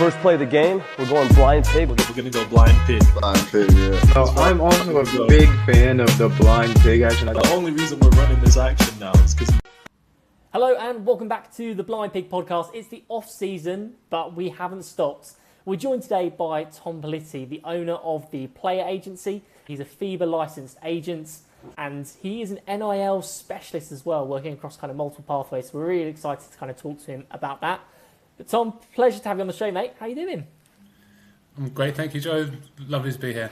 First play of the game, we're going blind pig. We're going to go blind pig. Blind pig, yeah. So I'm also a big fan of the blind pig action. The only reason we're running this action now is because... Hello and welcome back to the Blind Pig podcast. It's the off season, but we haven't stopped. We're joined today by Tom Politi, the owner of the Player Agency. He's a FIBA licensed agent and he is an NIL specialist as well, working across kind of multiple pathways. So we're really excited to kind of talk to him about that. But Tom, pleasure to have you on the show, mate. How you doing? I'm great, thank you, Joe. Lovely to be here.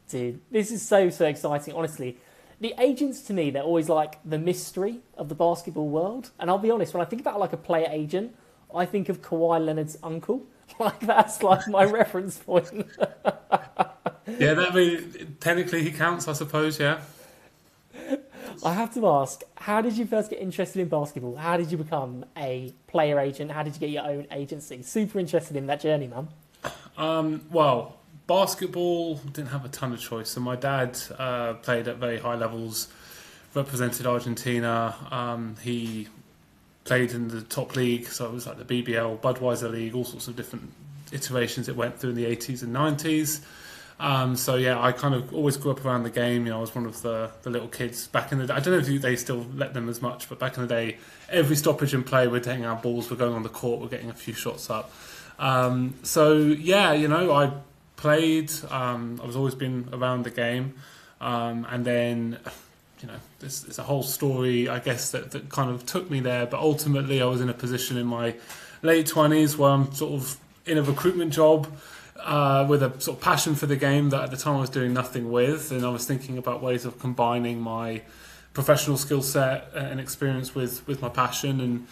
Dude, this is so exciting, honestly. The agents, to me, they're always like the mystery of the basketball world. And I'll be honest, when I think about like a player agent, I think of Kawhi Leonard's uncle. Like, that's like my reference point. Yeah, technically he counts, I suppose, yeah. I have to ask, how did you first get interested in basketball? How did you become a player agent? How did you get your own agency? Super interested in that journey, man. Well, basketball, didn't have a ton of choice. So my dad played at very high levels, represented Argentina. He played in the top league, so it was like the BBL, Budweiser League, all sorts of different iterations it went through in the 80s and 90s. So yeah, I kind of always grew up around the game. You know, I was one of the little kids back in the day. I don't know if they still let them as much, but back in the day, every stoppage in play, we're taking our balls, we're going on the court, we're getting a few shots up. So yeah, you know, I played. I was always been around the game, and then, you know, there's a whole story, I guess, that kind of took me there. But ultimately, I was in a position in my late 20s where I'm sort of in a recruitment job. With a sort of passion for the game that at the time I was doing nothing with, and I was thinking about ways of combining my professional skill set and experience with my passion. And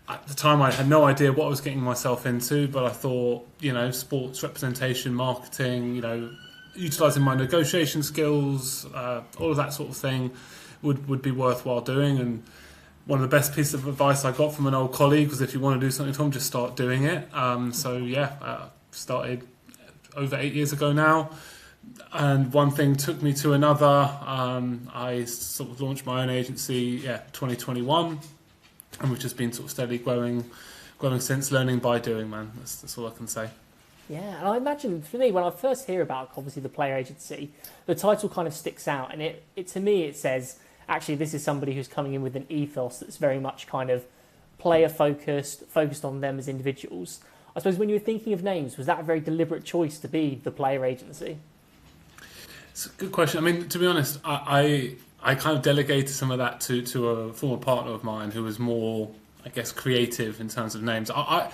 at the time I had no idea what I was getting myself into, but I thought, you know, sports representation, marketing, you know, utilising my negotiation skills, all of that sort of thing would be worthwhile doing. And one of the best pieces of advice I got from an old colleague was, if you want to do something, Tom, just start doing it. So yeah, started over 8 years ago now, and one thing took me to another. I sort of launched my own agency, 2021, and we've just been sort of steadily growing since. Learning by doing, man. That's all I can say. Yeah, and I imagine for me, when I first hear about obviously the player agency, the title kind of sticks out, and it to me it says, actually, this is somebody who's coming in with an ethos that's very much kind of player focused on them as individuals. I suppose when you were thinking of names, was that a very deliberate choice to be the player agency? It's a good question. I mean, to be honest, I kind of delegated some of that to a former partner of mine who was more, I guess, creative in terms of names. I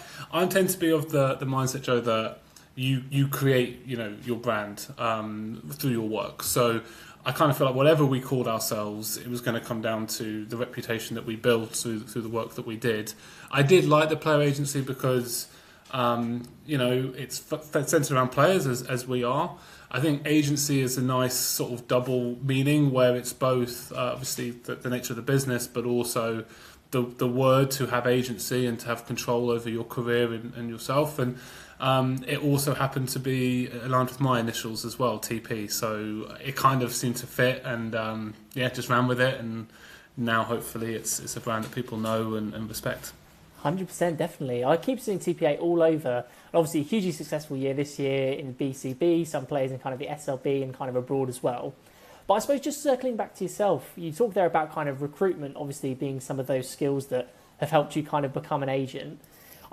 tend to be of the mindset, Joe, that you create, you know, your brand through your work. So I kind of feel like whatever we called ourselves, it was going to come down to the reputation that we built through the work that we did. I did like the player agency because, you know, it's centered around players as we are. I think agency is a nice sort of double meaning, where it's both obviously the nature of the business, but also the word to have agency and to have control over your career and yourself. And it also happened to be aligned with my initials as well, TP. So it kind of seemed to fit, and just ran with it. And now hopefully it's a brand that people know and respect. 100%, definitely. I keep seeing TPA all over. And obviously, a hugely successful year this year in BCB, some players in kind of the SLB and kind of abroad as well. But I suppose just circling back to yourself, you talked there about kind of recruitment, obviously being some of those skills that have helped you kind of become an agent.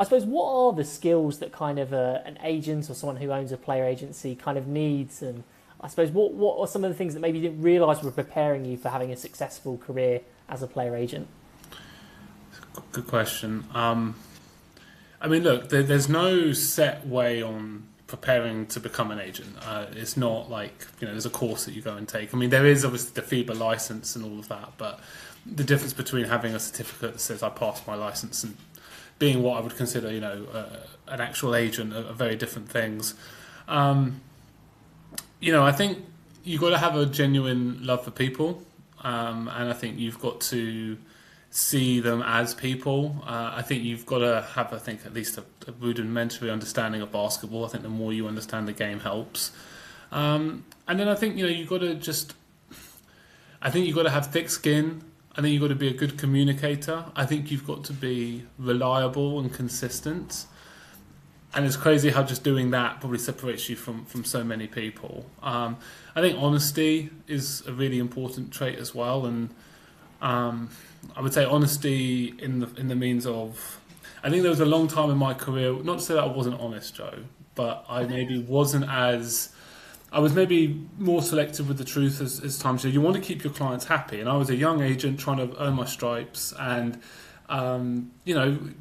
I suppose, what are the skills that kind of an agent or someone who owns a player agency kind of needs? And I suppose, what are some of the things that maybe you didn't realise were preparing you for having a successful career as a player agent? Good question. I mean, look, there's no set way on preparing to become an agent. It's not like, you know, there's a course that you go and take. I mean, there is obviously the FIBA license and all of that, but the difference between having a certificate that says I passed my license and being what I would consider, you know, an actual agent are very different things. You know, I think you've got to have a genuine love for people, and I think you've got to see them as people. I think you've got to have, I think, at least a rudimentary understanding of basketball. I think the more you understand the game helps. And then I think, you know, you've got to have thick skin. I think you've got to be a good communicator. I think you've got to be reliable and consistent. And it's crazy how just doing that probably separates you from so many people. I think honesty is a really important trait as well, and I would say honesty in the means of, I think there was a long time in my career, not to say that I wasn't honest, Joe, but I maybe wasn't as, I was maybe more selective with the truth as time goes. You want to keep your clients happy, and I was a young agent trying to earn my stripes, and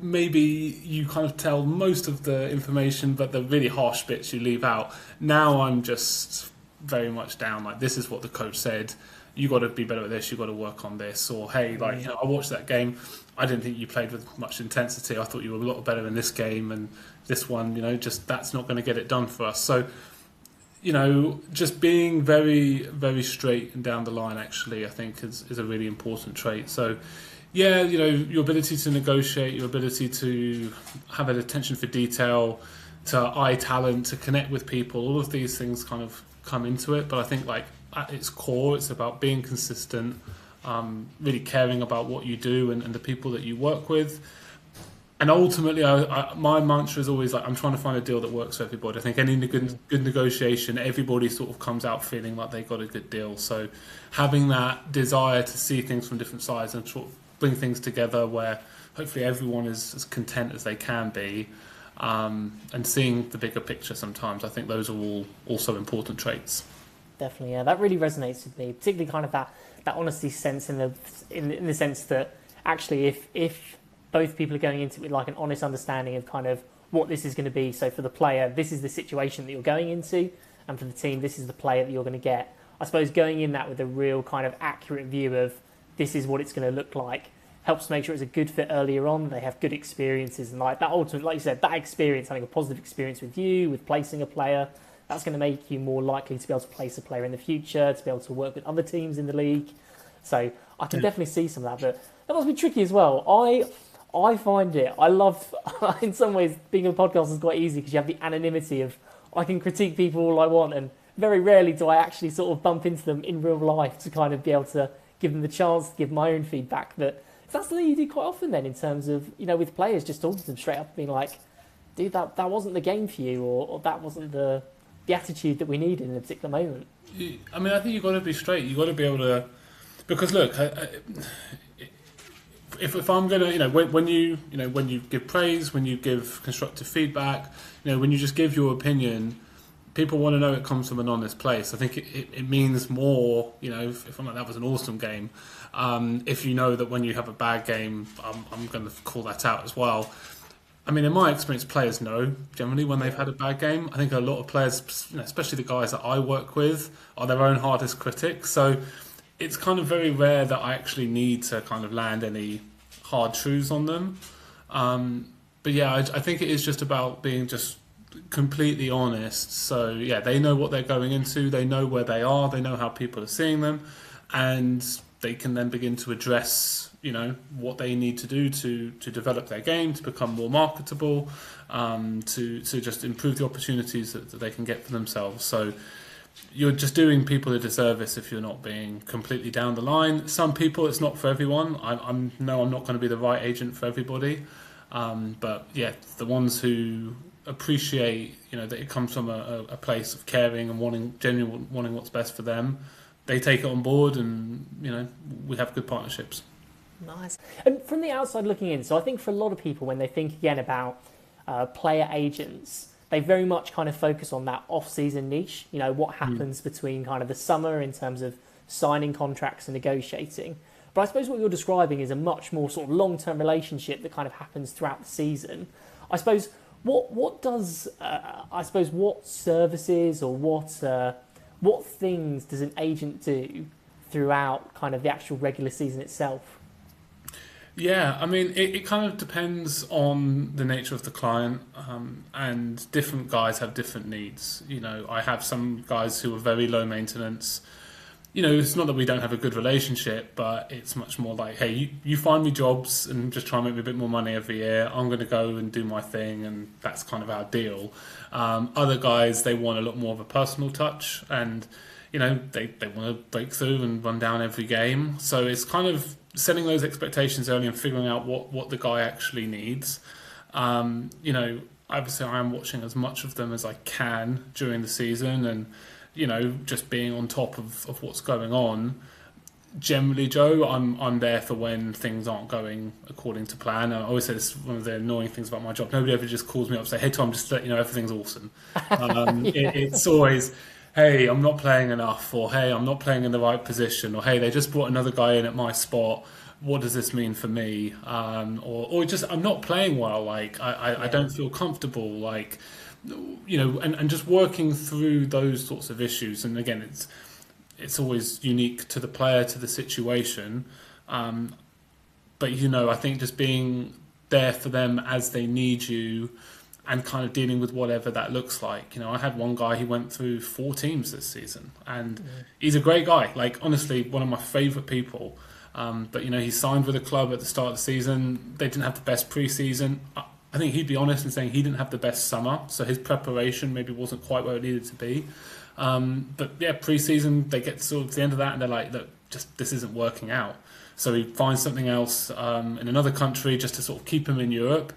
maybe you kind of tell most of the information, but the really harsh bits you leave out. Now I'm just very much down, like, this is what the coach said, you got to be better at this, you got to work on this, or hey, like, I watched that game, I didn't think you played with much intensity, I thought you were a lot better in this game, and this one, just that's not going to get it done for us. So just being very, very straight and down the line, actually, I think is a really important trait. So yeah, your ability to negotiate, your ability to have an attention for detail, to eye talent, to connect with people, all of these things kind of come into it. But I think, like, at its core, it's about being consistent, really caring about what you do and the people that you work with. And ultimately, my mantra is always, like, I'm trying to find a deal that works for everybody. I think any good negotiation, everybody sort of comes out feeling like they got a good deal. So having that desire to see things from different sides and sort of bring things together where hopefully everyone is as content as they can be, and seeing the bigger picture sometimes, I think those are all also important traits. Definitely, yeah, that really resonates with me, particularly kind of that honesty sense in the sense that actually if both people are going into it with like an honest understanding of kind of what this is going to be. So for the player, this is the situation that you're going into, and for the team, this is the player that you're going to get. I suppose going in that with a real kind of accurate view of this is what it's going to look like helps make sure it's a good fit earlier on. They have good experiences, and like that ultimately, like you said, that experience, having a positive experience with you, with placing a player, that's going to make you more likely to be able to place a player in the future, to be able to work with other teams in the league. So I can definitely see some of that, but that must be tricky as well. I find it, I love, in some ways, being a podcast is quite easy because you have the anonymity of, I can critique people all I want, and very rarely do I actually sort of bump into them in real life to kind of be able to give them the chance to give my own feedback. But that's something you do quite often then, in terms of, with players, just talking to them straight up, being like, dude, that wasn't the game for you, or that wasn't the attitude that we needed in a particular moment. I mean, I think you've got to be straight. You've got to be able to, because look, if I'm gonna, when you give praise, when you give constructive feedback, when you just give your opinion, people want to know it comes from an honest place. I think it means more, if I'm like, that was an awesome game. If you know that when you have a bad game, I'm going to call that out as well. I mean, in my experience, players know generally when they've had a bad game. I think a lot of players, especially the guys that I work with, are their own hardest critics. So it's kind of very rare that I actually need to kind of land any hard truths on them. But yeah, I think it is just about being just completely honest. So yeah, they know what they're going into, they know where they are, they know how people are seeing them, and they can then begin to address what they need to do to develop their game, to become more marketable, to just improve the opportunities that they can get for themselves. So you're just doing people a disservice if you're not being completely down the line. Some people, it's not for everyone. I'm not going to be the right agent for everybody, but yeah, the ones who appreciate that it comes from a place of caring and wanting what's best for them, they take it on board, and we have good partnerships. Nice. And from the outside looking in, so I think for a lot of people, when they think again about player agents, they very much kind of focus on that off-season niche, what happens between kind of the summer in terms of signing contracts and negotiating. But I suppose what you're describing is a much more sort of long-term relationship that kind of happens throughout the season. I suppose what services or what things does an agent do throughout kind of the actual regular season itself? Yeah, I mean, it kind of depends on the nature of the client, and different guys have different needs. I have some guys who are very low maintenance. It's not that we don't have a good relationship, but it's much more like, hey, you find me jobs and just try and make me a bit more money every year. I'm going to go and do my thing, and that's kind of our deal. Other guys, they want a lot more of a personal touch, and they want to break through and run down every game. So it's kind of setting those expectations early and figuring out what the guy actually needs. obviously I am watching as much of them as I can during the season, and just being on top of what's going on. Generally, Joe, I'm there for when things aren't going according to plan. I always say this is one of the annoying things about my job. Nobody ever just calls me up and say, "Hey Tom, just to let you know everything's awesome." It's always, "Hey, I'm not playing enough," or "Hey, I'm not playing in the right position," or "Hey, they just brought another guy in at my spot. What does this mean for me?" Or just I'm not playing well. Like I don't feel comfortable. Like and just working through those sorts of issues. And again, it's always unique to the player, to the situation. But I think just being there for them as they need you, and kind of dealing with whatever that looks like. I had one guy, he went through 4 teams this season, and he's a great guy. Like, honestly, one of my favourite people. But he signed with a club at the start of the season. They didn't have the best pre-season. I think he'd be honest in saying he didn't have the best summer, so his preparation maybe wasn't quite where it needed to be. But yeah, pre-season, they get sort of to the end of that and they're like, look, just this isn't working out. So he finds something else in another country just to sort of keep him in Europe.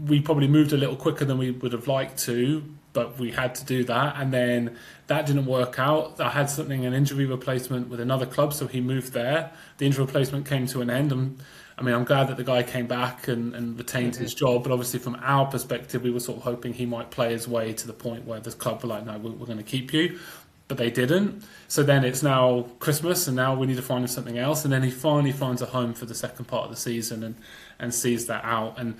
We probably moved a little quicker than we would have liked to, but we had to do that. And then that didn't work out. I had an injury replacement with another club, so he moved there. The injury replacement came to an end. I'm glad that the guy came back and retained his job, but obviously from our perspective, we were sort of hoping he might play his way to the point where the club were like, no, we're going to keep you. But they didn't. So then it's now Christmas, and now we need to find him something else. And then he finally finds a home for the second part of the season and sees that out. And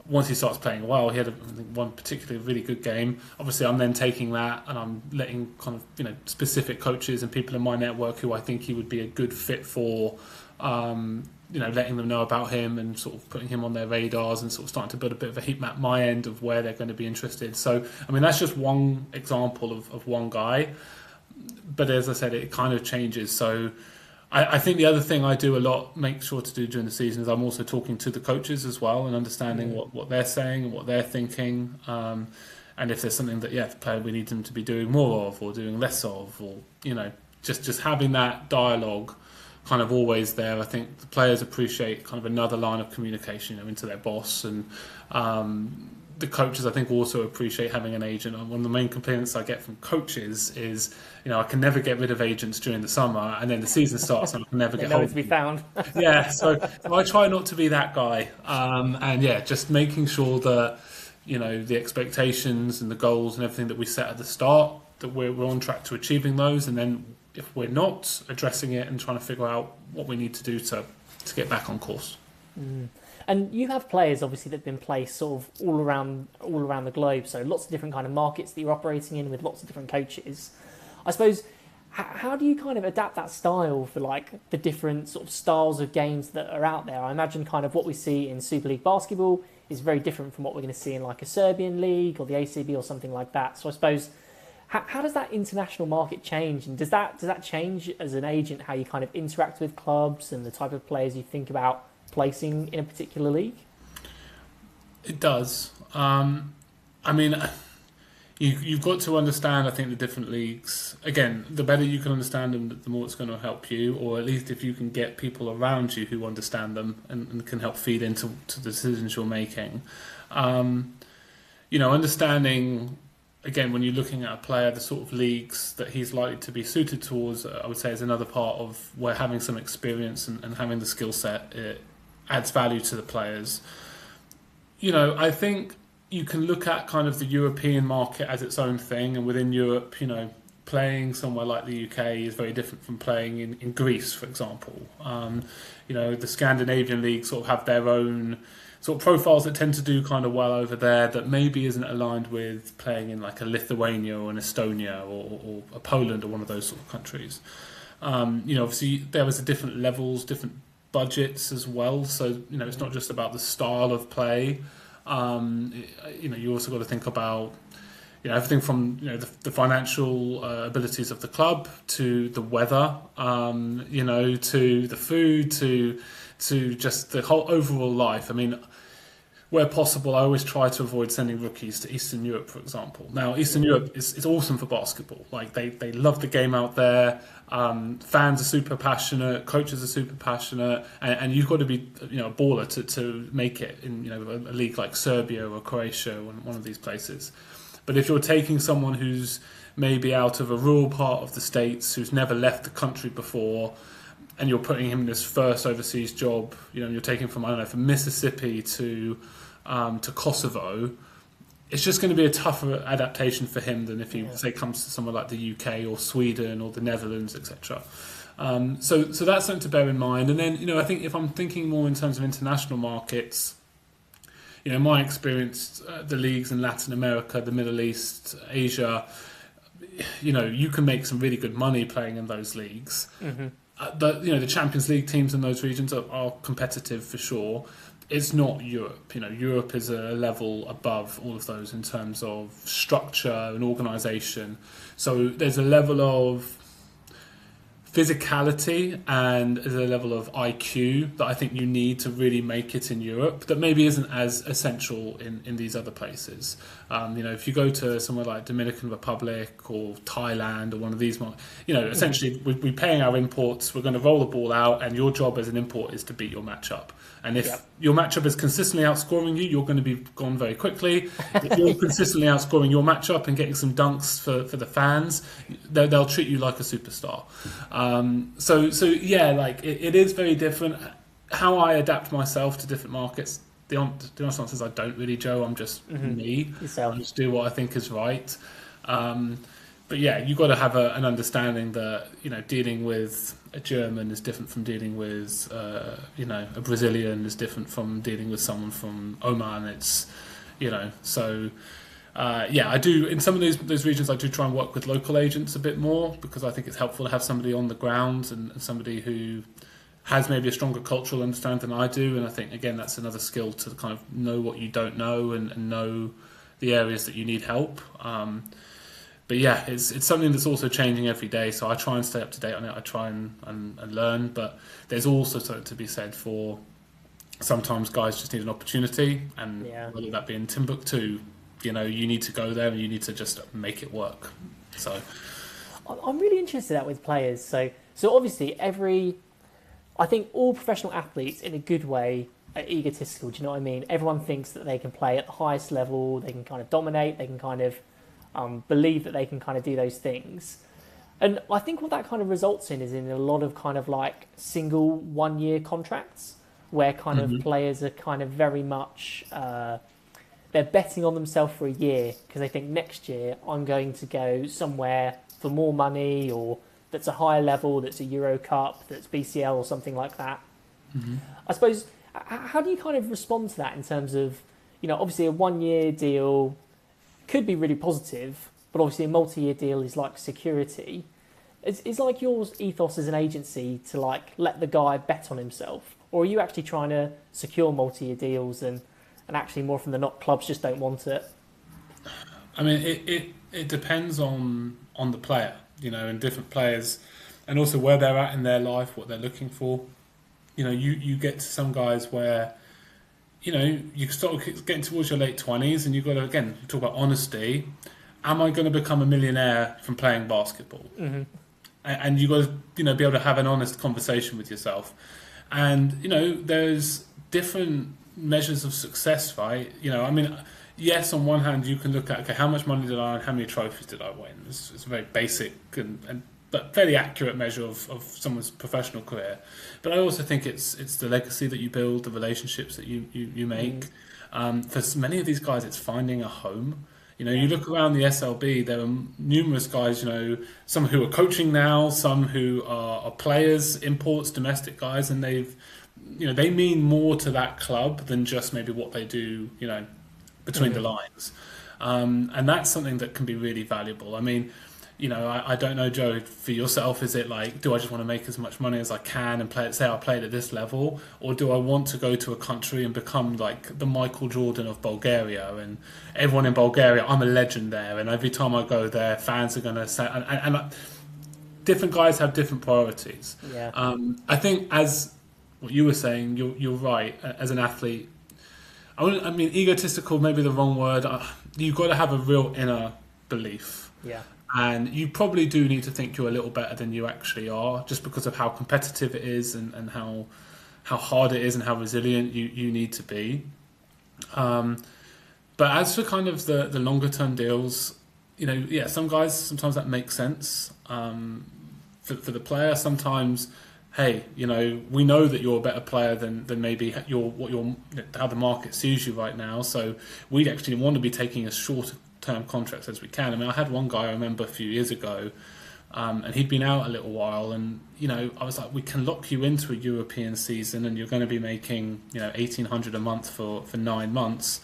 once he starts playing well, he had one particularly really good game. Obviously, I'm then taking that and I'm letting kind of specific coaches and people in my network who I think he would be a good fit for, letting them know about him and sort of putting him on their radars and sort of starting to build a bit of a heat map my end of where they're going to be interested. So, that's just one example of one guy. But as I said, it kind of changes. So I think the other thing I do a lot, make sure to do during the season, is I'm also talking to the coaches as well and understanding what they're saying and what they're thinking. And if there's something that, the player, we need them to be doing more of or doing less of, or, just having that dialogue kind of always there. I think the players appreciate kind of another line of communication into their boss, and the coaches I think also appreciate having an agent. And one of the main complaints I get from coaches is, I can never get rid of agents during the summer, and then the season starts and I can never get hold of to be found. So I try not to be that guy. Just making sure that the expectations and the goals and everything that we set at the start, that we're on track to achieving those, and then if we're not, addressing it and trying to figure out what we need to do to get back on course. And you have players obviously that have been placed sort of all around the globe, so lots of different kind of markets that you're operating in with lots of different coaches. I suppose, how do you kind of adapt that style for like the different sort of styles of games that are out there? I imagine kind of what we see in Super League basketball is very different from what we're going to see in like a Serbian league or the ACB or something like that. So I suppose, how does that international market change, and does that change as an agent how you kind of interact with clubs and the type of players you think about placing in a particular league? It does. You've got to understand, I think, the different leagues. Again, the better you can understand them, the more it's going to help you, or at least if you can get people around you who understand them and can help feed into the decisions you're making. Understanding, again, when you're looking at a player, the sort of leagues that he's likely to be suited towards, I would say, is another part of where having some experience and having the skill set adds value to the players. I think you can look at kind of the European market as its own thing, and within Europe, playing somewhere like the UK is very different from playing in Greece, for example. The Scandinavian leagues sort of have their own sort of profiles that tend to do kind of well over there that maybe isn't aligned with playing in like a Lithuania or an Estonia or a Poland or one of those sort of countries. Obviously there was different levels, different budgets as well. So, it's not just about the style of play. You also got to think about, everything from, the financial abilities of the club to the weather, to the food, to just the whole overall life. where possible, I always try to avoid sending rookies to Eastern Europe, for example. Now, Eastern Europe is awesome for basketball. Like they love the game out there. Fans are super passionate. Coaches are super passionate, and you've got to be a baller to make it in a league like Serbia or Croatia or one of these places. But if you're taking someone who's maybe out of a rural part of the States, who's never left the country before, and you're putting him in his first overseas job, you're taking from from Mississippi to Kosovo, it's just going to be a tougher adaptation for him than if he, say, comes to somewhere like the UK or Sweden or the Netherlands, etc. So that's something to bear in mind. And then, I think if I'm thinking more in terms of international markets, my experience, the leagues in Latin America, the Middle East, Asia, you can make some really good money playing in those leagues. Mm-hmm. The Champions League teams in those regions are competitive for sure. It's not Europe. Europe is a level above all of those in terms of structure and organisation. So there's a level of physicality and there's a level of IQ that I think you need to really make it in Europe that maybe isn't as essential in these other places. If you go to somewhere like Dominican Republic or Thailand or one of these, essentially we're paying our imports, we're going to roll the ball out, and your job as an import is to beat your matchup. And if your matchup is consistently outscoring you, you're going to be gone very quickly. If you're consistently outscoring your matchup and getting some dunks for the fans, they'll treat you like a superstar. It is very different. How I adapt myself to different markets, the honest answer is I don't really, Joe. I'm just me. I just do what I think is right. But you've got to have an understanding that dealing with a German is different from dealing with a Brazilian is different from dealing with someone from Oman. It's I do in some of those regions. I do try and work with local agents a bit more because I think it's helpful to have somebody on the ground and somebody who has maybe a stronger cultural understanding than I do. And I think again that's another skill to kind of know what you don't know and know the areas that you need help. But it's something that's also changing every day. So I try and stay up to date on it. I try and learn. But there's also something to be said for sometimes guys just need an opportunity, and whether that be in Timbuktu, you need to go there and you need to just make it work. So I'm really interested in that with players. So obviously I think all professional athletes in a good way are egotistical. Do you know what I mean? Everyone thinks that they can play at the highest level. They can kind of dominate. They can kind of believe that they can kind of do those things. And I think what that kind of results in is in a lot of kind of like single 1 year contracts where kind of players are kind of very much, they're betting on themselves for a year because they think next year I'm going to go somewhere for more money or that's a higher level, that's a Euro Cup, that's BCL or something like that. Mm-hmm. I suppose, how do you kind of respond to that in terms of, obviously a 1 year deal could be really positive, but obviously a multi-year deal is like security. Is like your ethos as an agency to like let the guy bet on himself, or are you actually trying to secure multi-year deals and actually more often than not clubs just don't want it? I mean, it depends on the player, and different players, and also where they're at in their life, what they're looking for. You get to some guys where you start getting towards your late 20s and you've got to, again, talk about honesty. Am I going to become a millionaire from playing basketball? Mm-hmm. And you've got to, be able to have an honest conversation with yourself. And, there's different measures of success, right? Yes, on one hand, you can look at, okay, how much money did I earn? How many trophies did I win? It's a very basic but fairly accurate measure of someone's professional career. But I also think it's the legacy that you build, the relationships that you make. For many of these guys, it's finding a home. You look around the SLB, there are numerous guys, some who are coaching now, some who are players, imports, domestic guys, and they mean more to that club than just maybe what they do, between the lines. And that's something that can be really valuable. I mean, I don't know, Joe, for yourself, is it like, do I just want to make as much money as I can and say I played at this level? Or do I want to go to a country and become like the Michael Jordan of Bulgaria, and everyone in Bulgaria, I'm a legend there, and every time I go there, fans are going to say, and different guys have different priorities. Yeah. I think as what you were saying, you're right, as an athlete, I mean, egotistical, maybe the wrong word. You've got to have a real inner belief. Yeah. And you probably do need to think you're a little better than you actually are, just because of how competitive it is and how hard it is and how resilient you need to be. But as for kind of the longer term deals, some guys, sometimes that makes sense. For the player, sometimes, hey, we know that you're a better player than maybe how the market sees you right now. So we actually want to be taking as short term contracts as we can. I mean, I had one guy I remember a few years ago, and he'd been out a little while, and I was like, we can lock you into a European season, and you're going to be making 1,800 a month for 9 months,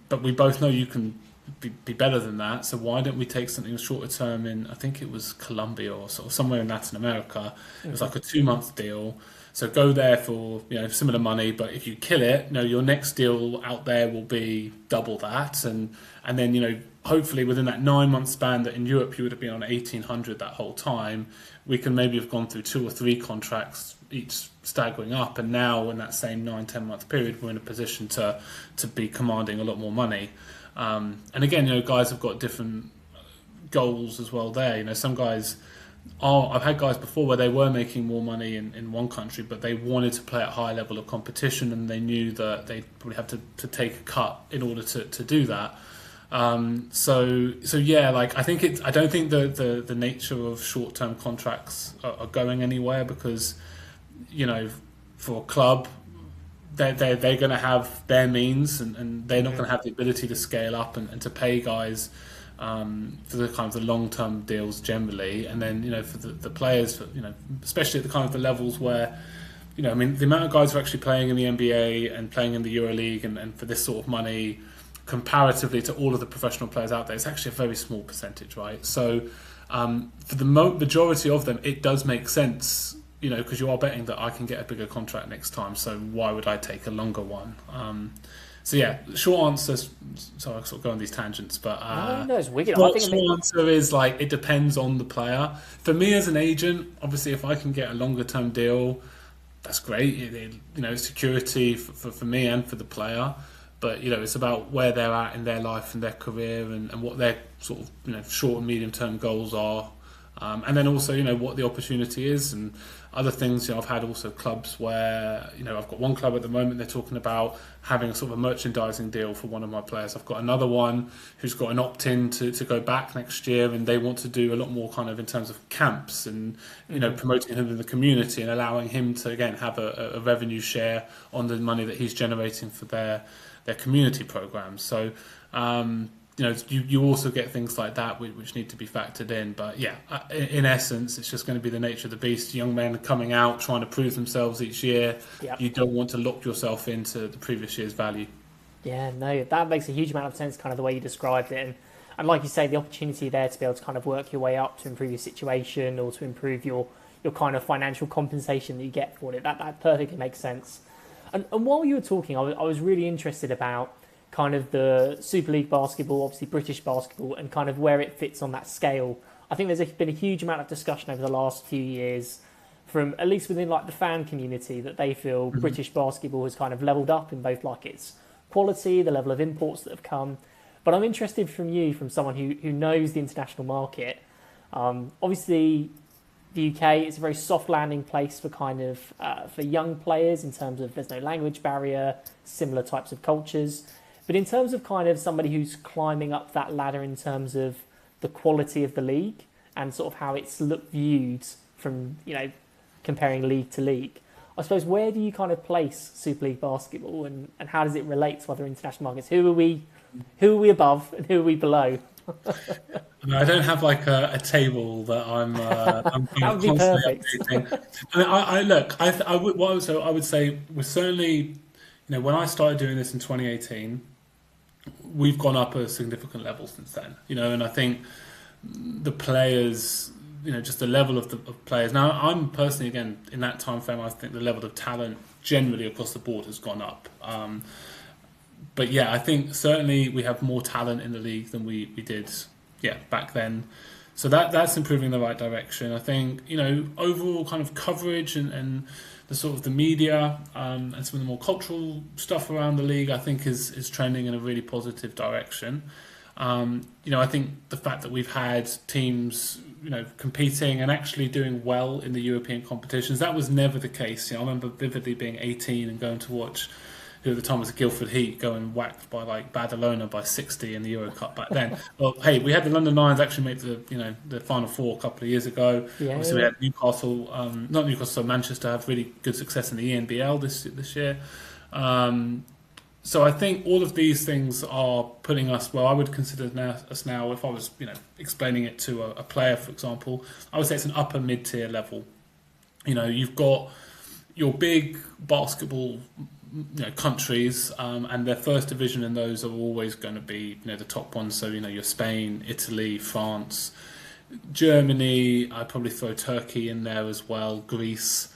but we both know you can be better than that. So why don't we take something shorter term in, I think it was Colombia or sort of somewhere in Latin America. It was like a 2-month deal. So go there for similar money, but if you kill it, your next deal out there will be double that, and then hopefully within that 9-month span that in Europe you would have been on 1,800 that whole time, we can maybe have gone through 2 or 3 contracts, each staggering up, and now in that same 9-10 month period we're in a position to be commanding a lot more money. And again, guys have got different goals as well there. Some guys I've had guys before where they were making more money in one country, but they wanted to play at a high level of competition, and they knew that they probably have to take a cut in order to do that. So yeah, like I don't think the nature of short-term contracts are going anywhere, because for a club, they're going to have their means, and they're not going to have the ability to scale up and to pay guys for the kind of the long-term deals generally. And then for the players, especially at the kind of the levels where I mean, the amount of guys who are actually playing in the NBA and playing in the EuroLeague and for this sort of money, comparatively to all of the professional players out there, it's actually a very small percentage, right? So for the majority of them, it does make sense, because you are betting that I can get a bigger contract next time, so why would I take a longer one? So yeah, short answer, so I sort of go on these tangents, but no, it's wicked. Short answer is like, it depends on the player. For me as an agent, obviously if I can get a longer term deal, that's great. Security for me and for the player. But it's about where they're at in their life and their career, and what their sort of short and medium term goals are, and then also what the opportunity is and other things. I've had also clubs where I've got one club at the moment, they're talking about having a sort of a merchandising deal for one of my players. I've got another one who's got an opt-in to go back next year, and they want to do a lot more kind of in terms of camps and promoting him in the community and allowing him to again have a revenue share on the money that he's generating for their community programs. So you also get things like that which need to be factored in. But yeah, in essence, it's just going to be the nature of the beast. Young men coming out trying to prove themselves each year. Yep. You don't want to lock yourself into the previous year's value. Yeah, no, that makes a huge amount of sense, kind of the way you described it. And like you say, the opportunity there to be able to kind of work your way up to improve your situation or to improve your kind of financial compensation that you get for it, that perfectly makes sense. And while you were talking, I was really interested about kind of the Super League basketball, obviously British basketball, and kind of where it fits on that scale. I think there's been a huge amount of discussion over the last few years, from at least within like the fan community, that they feel British basketball has kind of leveled up in both like its quality, the level of imports that have come. But I'm interested from you, from someone who knows the international market. Obviously, the UK is a very soft landing place for kind of for young players in terms of there's no language barrier, similar types of cultures. But in terms of kind of somebody who's climbing up that ladder in terms of the quality of the league and sort of how it's viewed from, comparing league to league, I suppose, where do you kind of place Super League basketball, and how does it relate to other international markets? Who are we above and who are we below? I don't have like a table that I'm that would be constantly perfect. updating. I would say we're certainly, when I started doing this in 2018, we've gone up a significant level since then. And I think the players, just the level of players. Now, I'm personally, again, in that time frame, I think the level of talent generally across the board has gone up. But yeah, I think certainly we have more talent in the league than we did, back then. So that's improving in the right direction. I think, overall kind of coverage and the sort of the media and some of the more cultural stuff around the league, I think is trending in a really positive direction. I think the fact that we've had teams, competing and actually doing well in the European competitions, that was never the case. I remember vividly being 18 and going to watch, who at the time was Guildford Heat, going whacked by like Badalona by 60 in the Euro Cup back then. Well, hey, we had the London Lions actually make the Final Four a couple of years ago. Yeah, Obviously, we had Newcastle, not Newcastle, Manchester have really good success in the ENBL this year. So I think all of these things are putting us, well, I would consider us now, if I was explaining it to a player, for example, I would say it's an upper mid-tier level. You've got your big basketball countries, and their first division in those are always going to be the top ones. So your Spain, Italy, France, Germany. I'd probably throw Turkey in there as well, Greece.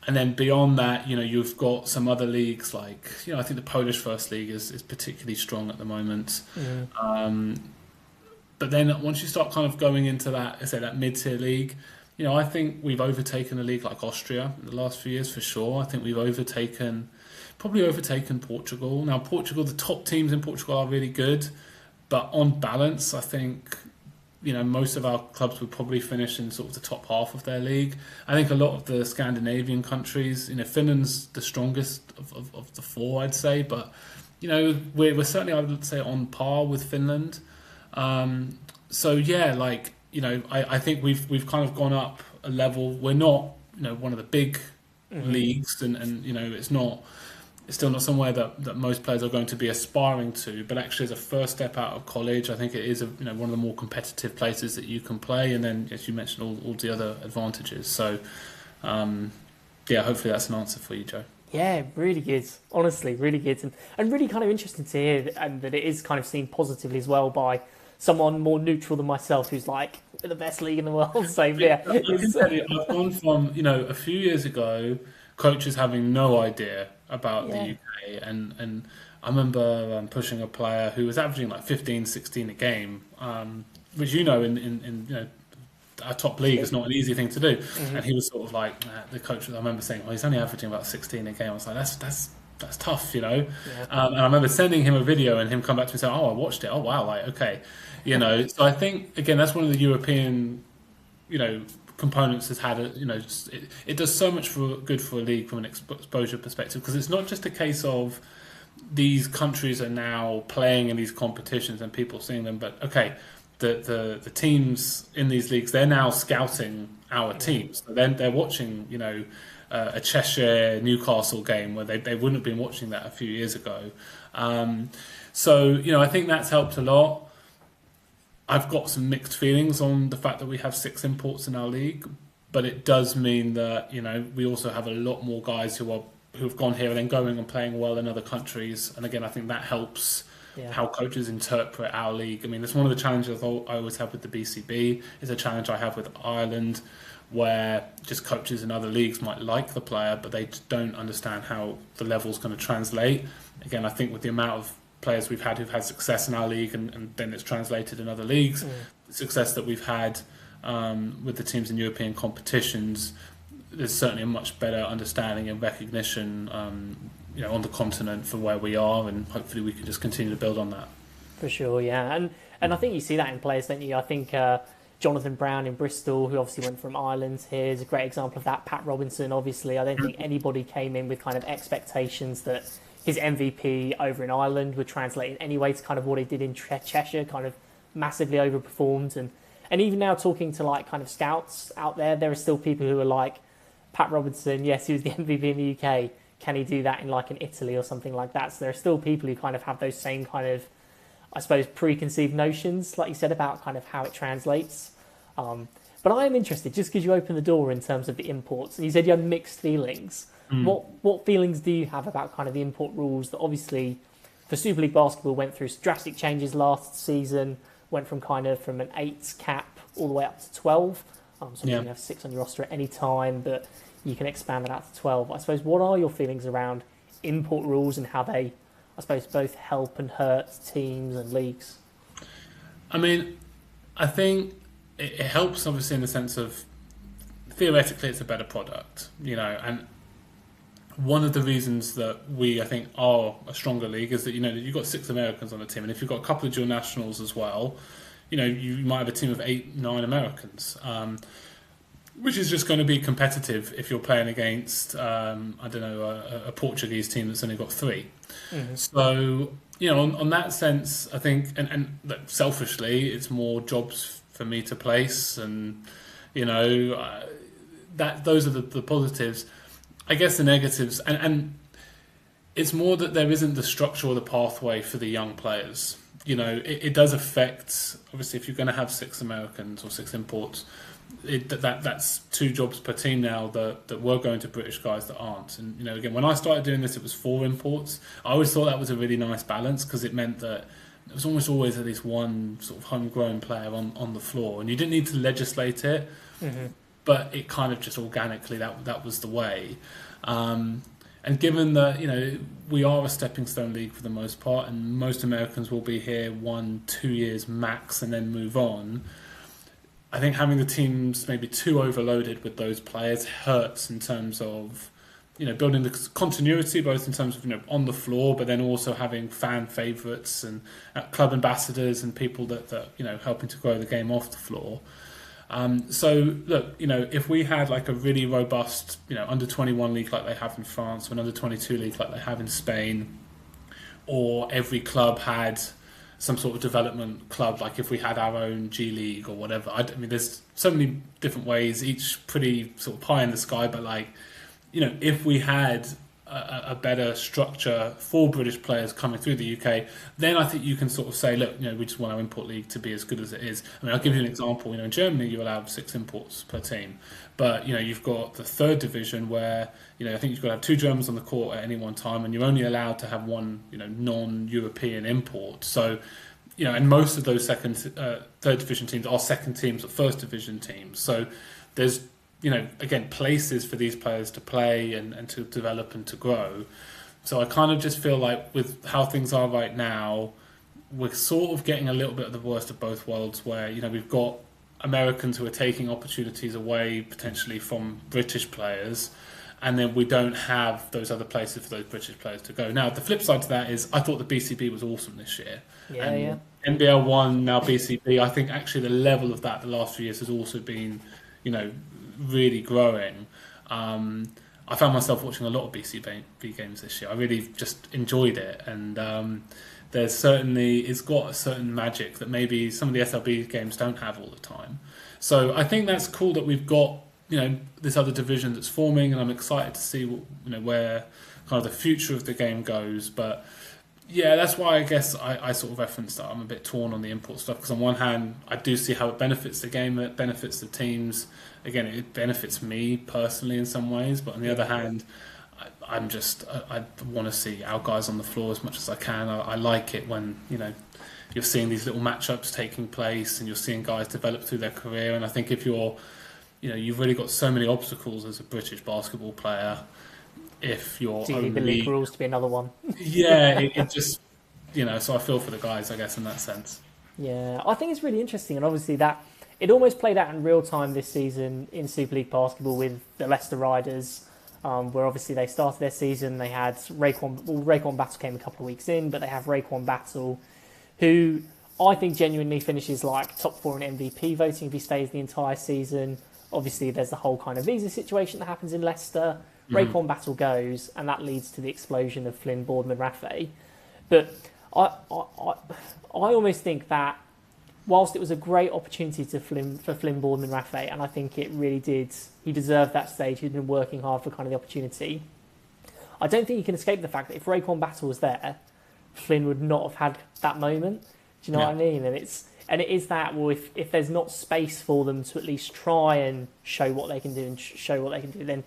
And then beyond that, you've got some other leagues like, I think the Polish First League is particularly strong at the moment. But then once you start kind of going into that mid-tier league, I think we've overtaken a league like Austria in the last few years for sure. I think we've probably overtaken Portugal. Now, Portugal, the top teams in Portugal are really good, but on balance, I think most of our clubs would probably finish in sort of the top half of their league. I think a lot of the Scandinavian countries, Finland's the strongest of the four, I'd say, but we're certainly, I would say, on par with Finland. So yeah, I think we've kind of gone up a level. We're not one of the big leagues, and it's still not somewhere that most players are going to be aspiring to, but actually as a first step out of college, I think it is one of the more competitive places that you can play, and then, as you mentioned, all the other advantages. So, hopefully that's an answer for you, Joe. Yeah, really good. Honestly, really good. And really kind of interesting to hear and that it is kind of seen positively as well by someone more neutral than myself who's like, the best league in the world. So, yeah. I can tell you, I've gone from, a few years ago, coaches having no idea about the UK, and I remember pushing a player who was averaging like 15, 16 a game, which in our top league is not an easy thing to do, and he was sort of like, the coach, I remember saying, well, he's only averaging about 16 a game. I was like, that's tough, and I remember sending him a video and him come back to me saying, oh, I watched it, oh wow, like, okay, so I think, again, that's one of the European components has had it does so much good for a league from an exposure perspective, because it's not just a case of these countries are now playing in these competitions and people seeing them, but okay, the teams in these leagues, they're now scouting our teams. So then they're watching a Cheshire Newcastle game where they wouldn't have been watching that a few years ago. So I think that's helped a lot. I've got some mixed feelings on the fact that we have 6 imports in our league, but it does mean that we also have a lot more guys who've gone here and then going and playing well in other countries. And again, I think that helps how coaches interpret our league. I mean, it's one of the challenges I always have with the BCB. It's a challenge I have with Ireland, where just coaches in other leagues might like the player, but they just don't understand how the level's going to translate. Again, I think with the amount of players we've had who've had success in our league and then it's translated in other leagues, the success that we've had with the teams in European competitions, there's certainly a much better understanding and recognition on the continent for where we are, and hopefully we can just continue to build on that. For sure, yeah. And I think you see that in players, don't you? I think Jonathan Brown in Bristol, who obviously went from Ireland here, is a great example of that. Pat Robinson, obviously, I don't think anybody came in with kind of expectations that his MVP over in Ireland would translate in any way to kind of what he did in Cheshire, kind of massively overperformed. And even now talking to like kind of scouts out there are still people who are like, Pat Robinson, yes, he was the MVP in the UK. Can he do that in like in Italy or something like that? So there are still people who kind of have those same kind of, I suppose, preconceived notions, like you said, about kind of how it translates. But I am interested, just because you opened the door in terms of the imports, and you said you had mixed feelings. What feelings do you have about kind of the import rules that obviously for Super League Basketball went through drastic changes last season, went from an 8 cap all the way up to 12. So you can have 6 on your roster at any time, but you can expand that out to 12. I suppose, what are your feelings around import rules and how they, I suppose, both help and hurt teams and leagues? I mean, I think it helps, obviously, in the sense of theoretically it's a better product, and one of the reasons that we, I think, are a stronger league is that, you've got 6 Americans on the team, and if you've got a couple of dual nationals as well, you might have a team of 8, 9 Americans, which is just going to be competitive if you're playing against, a Portuguese team that's only got 3. Mm-hmm. So, on that sense, I think, and selfishly, it's more jobs for me to place, and, that those are the positives. I guess the negatives, and it's more that there isn't the structure or the pathway for the young players. It does affect, obviously, if you're going to have 6 Americans or 6 imports, that's 2 jobs per team now that were going to British guys that aren't. And, again, when I started doing this, it was 4 imports. I always thought that was a really nice balance, because it meant that there was almost always at least one sort of homegrown player on the floor, and you didn't need to legislate it. Mm-hmm. But it kind of just organically, that was the way. And given that, we are a stepping stone league for the most part, and most Americans will be here 1-2 years max and then move on, I think having the teams maybe too overloaded with those players hurts in terms of, building the continuity, both in terms of, on the floor, but then also having fan favourites and club ambassadors and people that helping to grow the game off the floor. So look, if we had like a really robust, under 21 league like they have in France, or an under 22 league like they have in Spain, or every club had some sort of development club, like if we had our own G League or whatever. I mean, there's so many different ways, each pretty sort of pie in the sky, but if we had a better structure for British players coming through the UK, then I think you can sort of say, look, we just want our import league to be as good as it is. I mean, I'll give you an example. In Germany, you allow 6 imports per team, but you've got the 3rd division where I think you've got to have 2 Germans on the court at any one time, and you're only allowed to have 1 non-European import. So, and most of those 3rd division teams are second teams or 1st division teams. So there's again, places for these players to play and to develop and to grow. So I kind of just feel like with how things are right now, we're sort of getting a little bit of the worst of both worlds, where, we've got Americans who are taking opportunities away potentially from British players, and then we don't have those other places for those British players to go. Now, the flip side to that is I thought the BCB was awesome this year. Yeah. NBL 1, now BCB, I think actually the level of that the last few years has also been, really growing. I found myself watching a lot of BCB games this year. I really just enjoyed it, and there's certainly, it's got a certain magic that maybe some of the SLB games don't have all the time. So I think that's cool that we've got this other division that's forming, and I'm excited to see where kind of the future of the game goes. But yeah, that's why I guess I sort of referenced that I'm a bit torn on the import stuff, because on one hand I do see how it benefits the game, it benefits the teams. Again, it benefits me personally in some ways, but on the other hand, I want to see our guys on the floor as much as I can. I like it when you're seeing these little matchups taking place, and you're seeing guys develop through their career. And I think if you've really got so many obstacles as a British basketball player. If you're do you need the league rules to be another one? Yeah, it just so I feel for the guys, I guess, in that sense. Yeah, I think it's really interesting, and obviously that it almost played out in real time this season in Super League basketball with the Leicester Riders, where obviously they started their season. They had Raekwon Battle came a couple of weeks in, but they have Raekwon Battle, who I think genuinely finishes like top 4 in MVP voting if he stays the entire season. Obviously, there's the whole kind of visa situation that happens in Leicester. Raekwon Battle goes, and that leads to the explosion of Flynn Boardman Raffay. But I almost think that whilst it was a great opportunity for Flynn Boardman Raffay, and I think it really did, he deserved that stage. He'd been working hard for kind of the opportunity. I don't think you can escape the fact that if Raekwon Battle was there, Flynn would not have had that moment. Do you know what I mean? And it is that, well, if there's not space for them to at least try and show what they can do then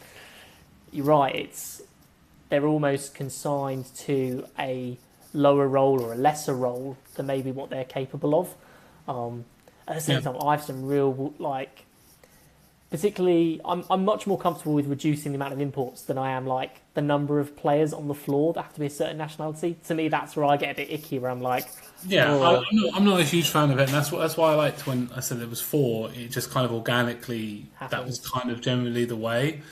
you're right, they're almost consigned to a lower role or a lesser role than maybe what they're capable of. At the same time, I have some real Particularly, I'm much more comfortable with reducing the amount of imports than I am like the number of players on the floor that have to be a certain nationality. To me, that's where I get a bit icky, where I'm like, Yeah, oh, I'm not a huge fan of it, and that's why I liked when I said there was four. It just kind of organically that was Happens. kind of generally the way.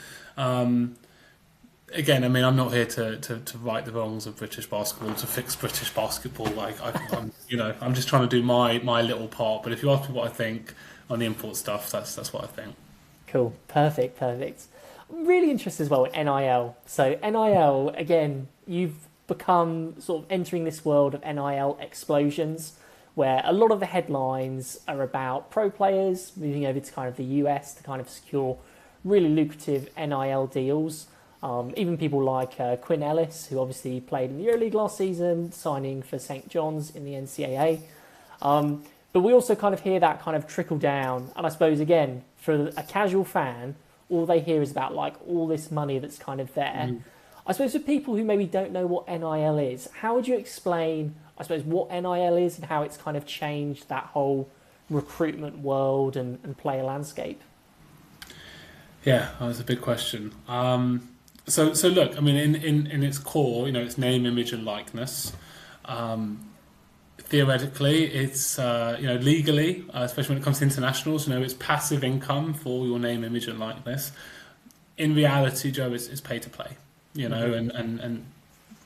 Again, I mean, I'm not here to right the wrongs of British basketball, to fix British basketball. I'm just trying to do my little part. But if you ask me what I think on the import stuff, that's what I think. cool, perfect. I'm really interested as well in NIL. So NIL, again, you've become sort of entering this world of NIL explosions, where a lot of the headlines are about pro players moving over to kind of the US to kind of secure really lucrative NIL deals. Even people like Quinn Ellis, who obviously played in the Euroleague last season, signing for St. John's in the NCAA. But we also kind of hear that kind of trickle down. And I suppose, again, for a casual fan, all they hear is about like all this money that's kind of there. I suppose for people who maybe don't know what NIL is, how would you explain, I suppose, what NIL is and how it's kind of changed that whole recruitment world and player landscape? Yeah, that was a big question. So look, I mean, in its core, it's name, image, and likeness. Theoretically, it's legally, especially when it comes to internationals, it's passive income for your name, image, and likeness. In reality, Joe, it's pay to play. And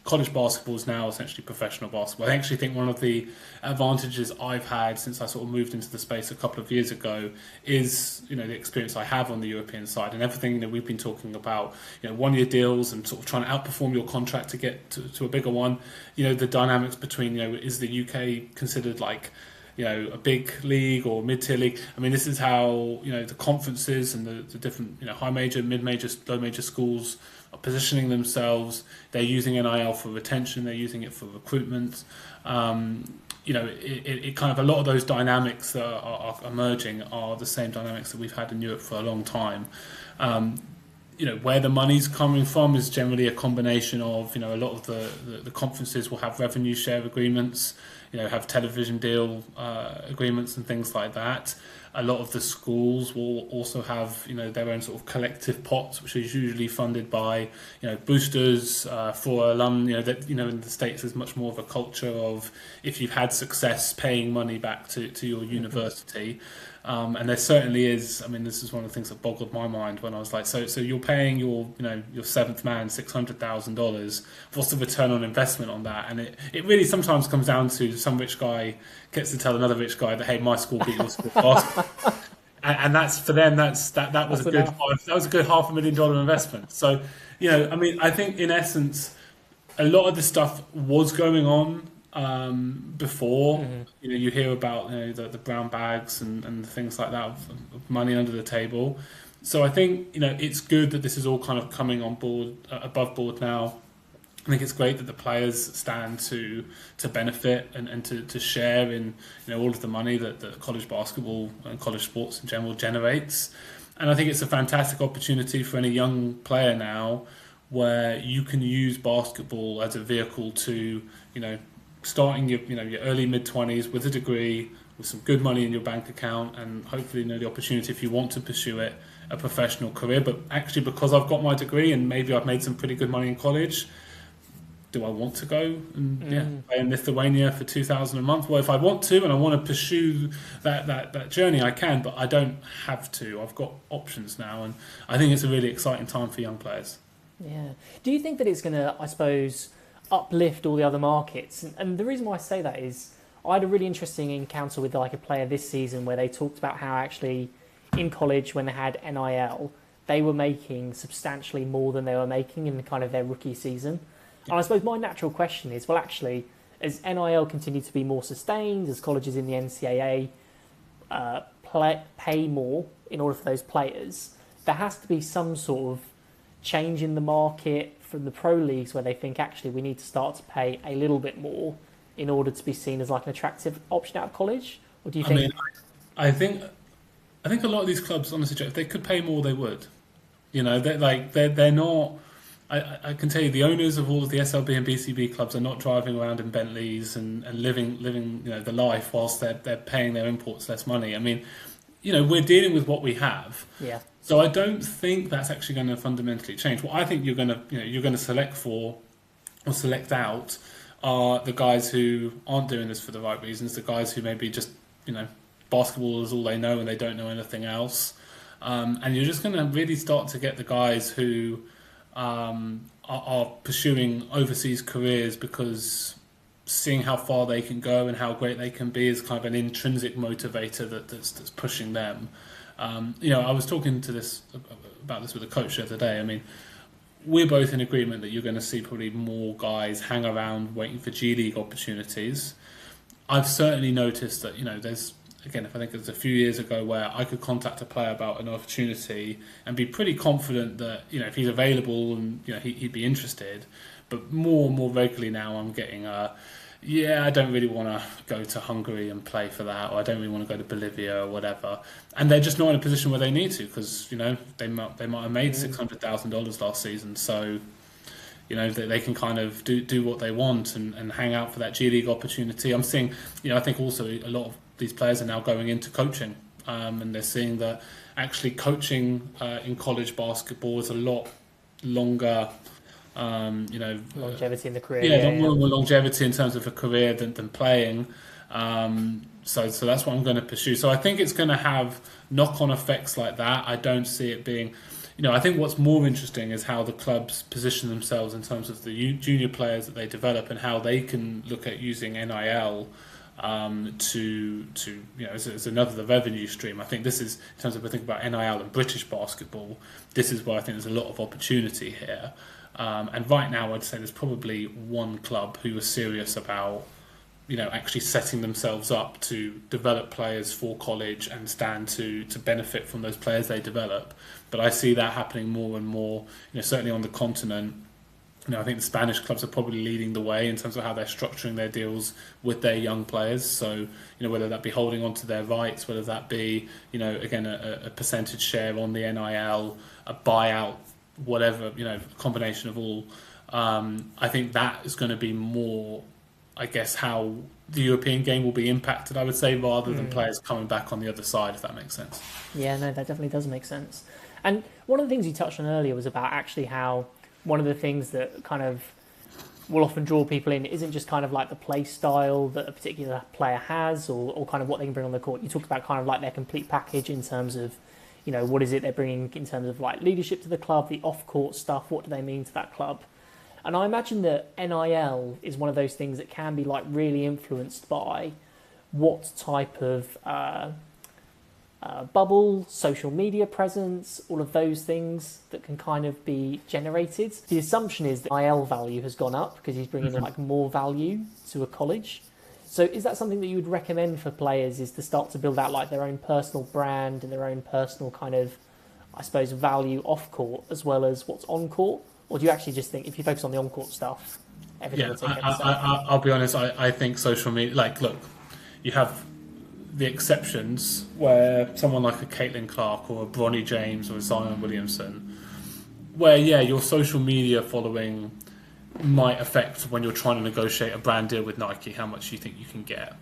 college basketball is now essentially professional basketball. I actually think one of the advantages I've had since I sort of moved into the space a couple of years ago is, the experience I have on the European side and everything that we've been talking about, 1-year deals and sort of trying to outperform your contract to get to a bigger one. The dynamics between, is the UK considered like, a big league or mid-tier league? I mean, this is how, the conferences and the different, high major, mid-major, low major schools are positioning themselves. They're using NIL for retention. They're using it for recruitment. It kind of, a lot of those dynamics that are emerging are the same dynamics that we've had in Europe for a long time. Where the money's coming from is generally a combination of, a lot of the conferences will have revenue share agreements, have television deal agreements and things like that. A lot of the schools will also have, their own sort of collective pots, which is usually funded by, boosters for alum. In the States, there's much more of a culture of, if you've had success, paying money back to your university. And there certainly is. I mean, this is one of the things that boggled my mind when I was like, so you're paying your seventh man $600,000. What's the return on investment on that? And it really sometimes comes down to some rich guy gets to tell another rich guy that, hey, my school beat your school fast. And that's for them. That was a good $500,000 investment. So I mean, I think in essence, a lot of the stuff was going on. Before you hear about the brown bags and things like that of money under the table. So I think it's good that this is all kind of coming on board above board now. I think it's great that the players stand to benefit and to share in all of the money that college basketball and college sports in general generates. And I think it's a fantastic opportunity for any young player now, where you can use basketball as a vehicle to starting your early mid-20s with a degree, with some good money in your bank account, and hopefully the opportunity, if you want to pursue it, a professional career. But actually, because I've got my degree and maybe I've made some pretty good money in college, do I want to go and play in Lithuania for $2,000 a month? Well, if I want to and I want to pursue that journey, I can, but I don't have to. I've got options now, and I think it's a really exciting time for young players. Yeah. Do you think that it's going to, I suppose, uplift all the other markets? And the reason why I say that is I had a really interesting encounter with like a player this season where they talked about how actually in college, when they had NIL, they were making substantially more than they were making in the kind of their rookie season. And I suppose my natural question is, well, actually, as NIL continue to be more sustained, as colleges in the NCAA pay more in order for those players, there has to be some sort of change in the market from the pro leagues where they think, actually, we need to start to pay a little bit more in order to be seen as like an attractive option out of college? Or do you think... I think a lot of these clubs, honestly, Joe, if they could pay more, they would. They're not... I can tell you, the owners of all of the SLB and BCB clubs are not driving around in Bentleys and living the life whilst they're paying their imports less money. I mean, we're dealing with what we have. Yeah. So I don't think that's actually going to fundamentally change. What I think you're going to select for or select out are the guys who aren't doing this for the right reasons, the guys who maybe just, basketball is all they know and they don't know anything else. And you're just going to really start to get the guys who are pursuing overseas careers because seeing how far they can go and how great they can be is kind of an intrinsic motivator that's pushing them. I was talking about this with a coach the other day. I mean, we're both in agreement that you're going to see probably more guys hang around waiting for G League opportunities. I've certainly noticed that, there's, again, if I think it was a few years ago where I could contact a player about an opportunity and be pretty confident that, if he's available and, he'd be interested. But more and more regularly now I'm getting, I don't really want to go to Hungary and play for that, or I don't really want to go to Bolivia or whatever. And they're just not in a position where they need to because, they might have made $600,000 last season. So, they can kind of do what they want and hang out for that G League opportunity. I'm seeing, I think also a lot of these players are now going into coaching, and they're seeing that actually coaching in college basketball is a lot longer. Longevity in the career. Yeah, more longevity in terms of a career than playing. So that's what I'm going to pursue. So I think it's going to have knock-on effects like that. I don't see it being. I think what's more interesting is how the clubs position themselves in terms of the junior players that they develop and how they can look at using NIL to as another revenue stream. I think this is, in terms of I think about NIL and British basketball, this is where I think there's a lot of opportunity here. And right now, I'd say there's probably one club who are serious about, actually setting themselves up to develop players for college and stand to benefit from those players they develop. But I see that happening more and more, certainly on the continent. I think the Spanish clubs are probably leading the way in terms of how they're structuring their deals with their young players. So, whether that be holding on to their rights, whether that be, again, a percentage share on the NIL, a buyout, whatever, combination of all. I think that is going to be more, I guess, how the European game will be impacted, I would say, rather than players coming back on the other side, if that makes sense. Yeah, no, that definitely does make sense. And one of the things you touched on earlier was about actually how one of the things that kind of will often draw people in isn't just kind of like the play style that a particular player has or kind of what they can bring on the court. You talked about kind of like their complete package in terms of, what is it they're bringing in terms of like leadership to the club, the off-court stuff, what do they mean to that club? And I imagine that NIL is one of those things that can be like really influenced by what type of bubble, social media presence, all of those things that can kind of be generated. The assumption is that NIL value has gone up because he's bringing like more value to a college. So is that something that you would recommend for players, is to start to build out like their own personal brand and their own personal kind of, I suppose, value off court as well as what's on court? Or do you actually just think if you focus on the on court stuff, everything will take care of itself? I'll be honest, I think social media, like, look, you have the exceptions where someone like a Caitlin Clark or a Bronny James or a Zion Williamson, where, your social media following might affect when you're trying to negotiate a brand deal with Nike, how much you think you can get.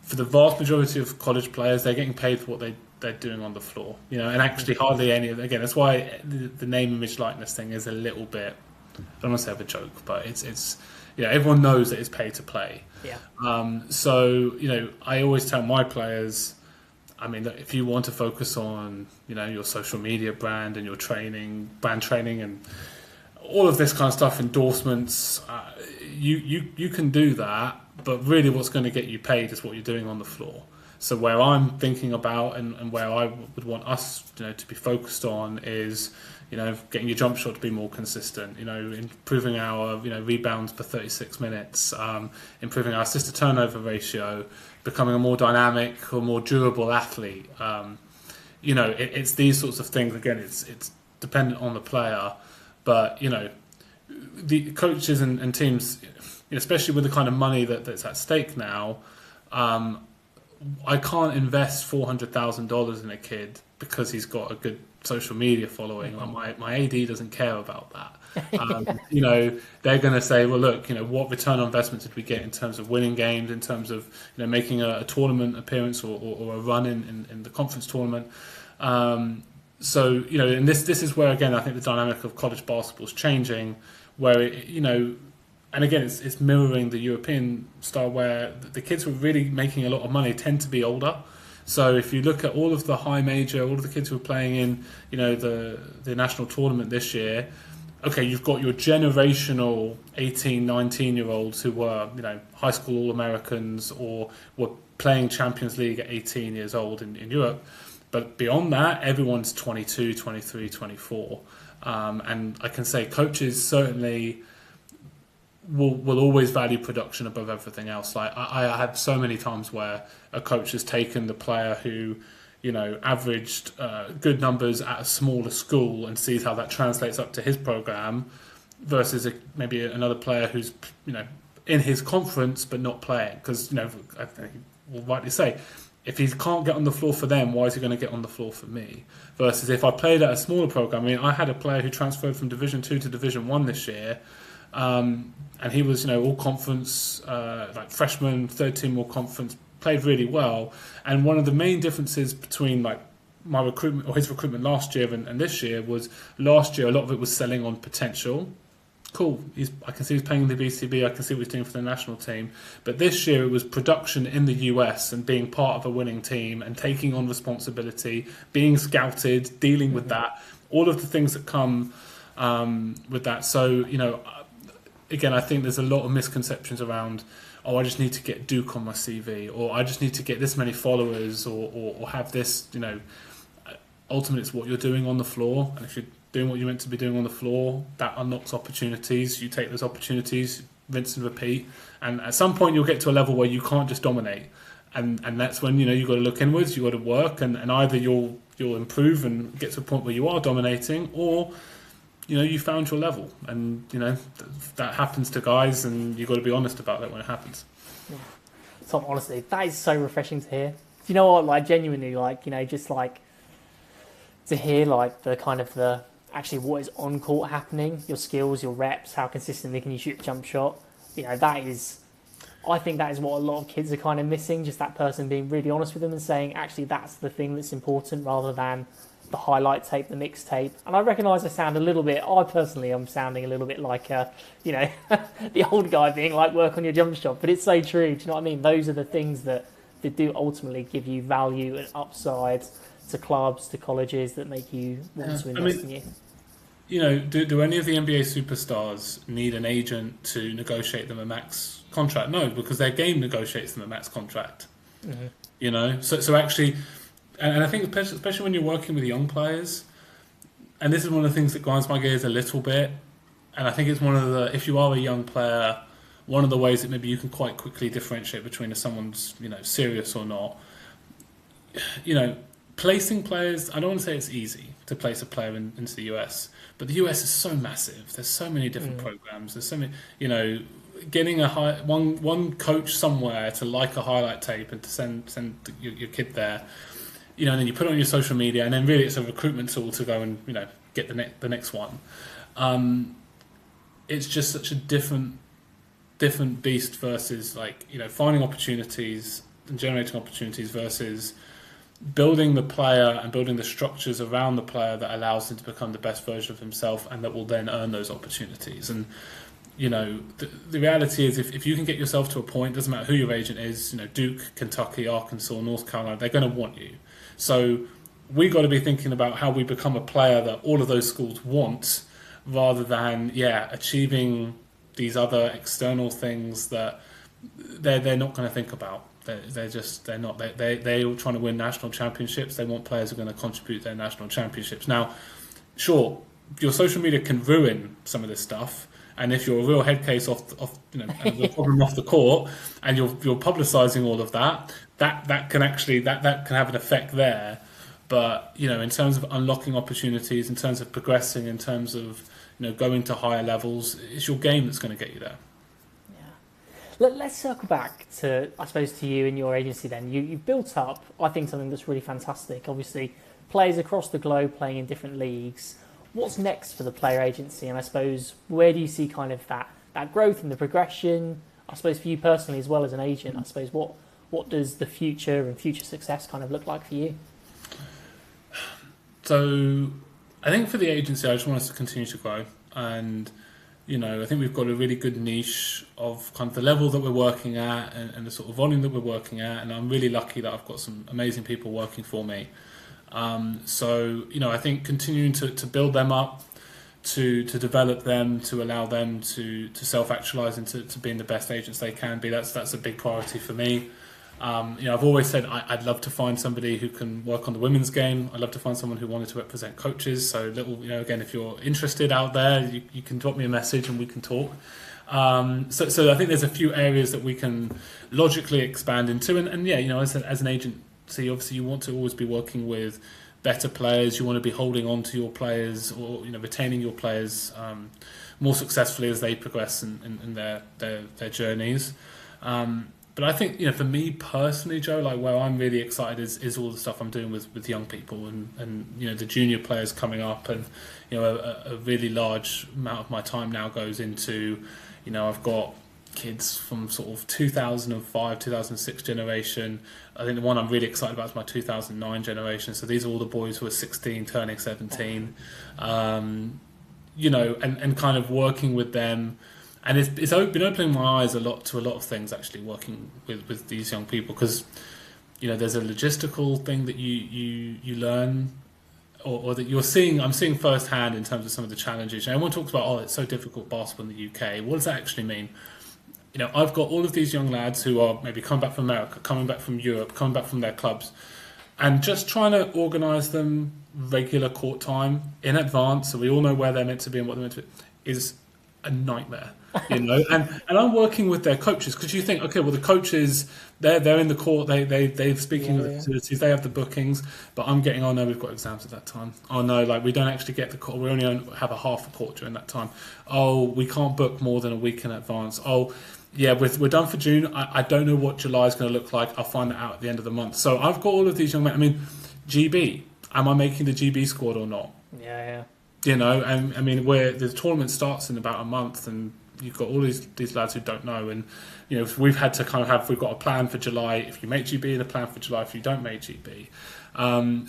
For the vast majority of college players, they're getting paid for what they're doing on the floor, and actually hardly any of it. Again, that's why the name, image, likeness thing is a little bit, I don't want to say of a joke, but it's everyone knows that it's pay to play. Yeah. So, I always tell my players, I mean, that if you want to focus on, your social media brand and your brand training and all of this kind of stuff, endorsements, you can do that, but really what's going to get you paid is what you're doing on the floor. So where I'm thinking about and where I would want us, to be focused on is, getting your jump shot to be more consistent, improving our, rebounds per 36 minutes, improving our assist to turnover ratio, becoming a more dynamic or more durable athlete. It's these sorts of things. Again, it's dependent on the player. But, the coaches and teams, especially with the kind of money that's at stake now, I can't invest $400,000 in a kid because he's got a good social media following. Like my AD doesn't care about that. You know, they're going to say, well, look, you know, what return on investment did we get in terms of winning games, in terms of, you know, making a tournament appearance or a run in the conference tournament. So, you know, and this is where, again, I think the dynamic of college basketball is changing, where, you know, and again, it's mirroring the European style where the kids who are really making a lot of money tend to be older. So if you look at all of the high major, all of the kids who are playing in, you know, the national tournament this year, okay, you've got your generational 18, 19-year-olds who were, you know, high school All-Americans or were playing Champions League at 18 years old in Europe. But beyond that, everyone's 22, 23, 24. And I can say coaches certainly will always value production above everything else. Like I have so many times where a coach has taken the player who, you know, averaged good numbers at a smaller school and sees how that translates up to his program versus maybe another player who's, you know, in his conference but not playing. Because, you know, I think we'll rightly say, if he can't get on the floor for them, why is he going to get on the floor for me? Versus if I played at a smaller program, I mean, I had a player who transferred from Division 2 to Division 1 this year, and he was, you know, all conference, like freshman, third team all conference, played really well. And one of the main differences between like my recruitment or his recruitment last year and this year was last year a lot of it was selling on potential. Cool, I can see he's playing in the BCB, I can see what he's doing for the national team. But this year it was production in the US and being part of a winning team and taking on responsibility, being scouted, dealing with that, all of the things that come with that. So, you know, again, I think there's a lot of misconceptions around, oh, I just need to get Duke on my CV, or I just need to get this many followers, or have this, you know. Ultimately, it's what you're doing on the floor, and if you're doing what you're meant to be doing on the floor, that unlocks opportunities. You take those opportunities, rinse and repeat, and at some point you'll get to a level where you can't just dominate, and that's when, you know, you've got to look inwards, you've got to work, and either you'll improve and get to a point where you are dominating, or, you know, you found your level, and, you know, that happens to guys, and you've got to be honest about that when it happens. Yeah. Tom, honestly, that is so refreshing to hear. Do you know what, like, genuinely, like, you know, just like to hear like the kind of the actually what is on court happening, your skills, your reps, how consistently can you shoot a jump shot, you know, that is, I think that is what a lot of kids are kind of missing, just that person being really honest with them and saying, actually, that's the thing that's important rather than the highlight tape, the mixtape. And I recognise I sound a little bit, I personally am sounding a little bit like, you know, the old guy being like, work on your jump shot, but it's so true, do you know what I mean? Those are the things that do ultimately give you value and upside to clubs, to colleges, that make you want to invest in you. You know, do any of the NBA superstars need an agent to negotiate them a max contract? No, because their game negotiates them a max contract. Mm-hmm. You know, so actually, and I think especially when you're working with young players, and this is one of the things that grinds my gears a little bit, and I think it's one of the, if you are a young player, one of the ways that maybe you can quite quickly differentiate between if someone's, you know, serious or not. You know, placing players, I don't want to say it's easy to place a player into the US, but the US is so massive. There's so many different programs. There's so many, you know, getting one coach somewhere to like a highlight tape and to send your kid there, you know, and then you put it on your social media, and then really it's a recruitment tool to go and, you know, get the next one. It's just such a different beast versus, like, you know, finding opportunities and generating opportunities versus building the player and building the structures around the player that allows him to become the best version of himself and that will then earn those opportunities. And, you know, the reality is if you can get yourself to a point, doesn't matter who your agent is, you know, Duke, Kentucky, Arkansas, North Carolina, they're going to want you. So we got to be thinking about how we become a player that all of those schools want, rather than, achieving these other external things that they're not going to think about. They're not. They're all trying to win national championships. They want players who are going to contribute their national championships. Now, sure, your social media can ruin some of this stuff, and if you're a real head case off you know, a problem off the court, and you're publicising all of that can actually that can have an effect there. But, you know, in terms of unlocking opportunities, in terms of progressing, in terms of, you know, going to higher levels, it's your game that's going to get you there. Let's circle back to, I suppose, to you and your agency then. You've built up, I think, something that's really fantastic. Obviously, players across the globe playing in different leagues. what's next for the player agency? And I suppose, where do you see kind of that growth and the progression? I suppose for you personally as well as an agent, I suppose what does the future and future success kind of look like for you? So I think for the agency, I just want us to continue to grow. And, I think we've got a really good niche of kind of the level that we're working at and the sort of volume that we're working at. And I'm really lucky that I've got some amazing people working for me. So, I think continuing to build them up, to develop them, to allow them to self-actualize and to being the best agents they can be, that's a big priority for me. I've always said I'd love to find somebody who can work on the women's game. I'd love to find someone who wanted to represent coaches. So again, if you're interested out there, you can drop me a message and we can talk. So I think there's a few areas that we can logically expand into. And as an agency, obviously you want to always be working with better players. You want to be holding on to your players or retaining your players more successfully as they progress in their journeys. But I think, for me personally, Joe, like where I'm really excited is all the stuff I'm doing with young people and the junior players coming up, and a really large amount of my time now goes into, I've got kids from sort of 2005, 2006 generation. I think the one I'm really excited about is my 2009 generation. So these are all the boys who are 16, turning 17, and kind of working with them. And it's been opening my eyes to a lot of things, actually, working with these young people, because there's a logistical thing that you learn, or that I'm seeing firsthand in terms of some of the challenges. Everyone talks about, it's so difficult basketball in the UK. What does that actually mean? I've got all of these young lads who are maybe coming back from America, coming back from Europe, coming back from their clubs, and just trying to organise them regular court time in advance, so we all know where they're meant to be and what they're meant to be, is a nightmare. And I'm working with their coaches, because you think, okay, well, the coaches, they're in the court, they're speaking with the facilities, they have the bookings, but I'm getting, oh no, we've got exams at that time. Oh no, like we don't actually get the court, we only have a half a court during that time. Oh, we can't book more than a week in advance. Oh yeah, we're done for June. I don't know what July is going to look like. I'll find that out at the end of the month. So I've got all of these young men. I mean, GB, am I making the GB squad or not? Yeah. And I mean, where the tournament starts in about a month, and you've got all these lads who don't know, and we've had to kind of we've got a plan for July if you make GB, and a plan for July if you don't make GB.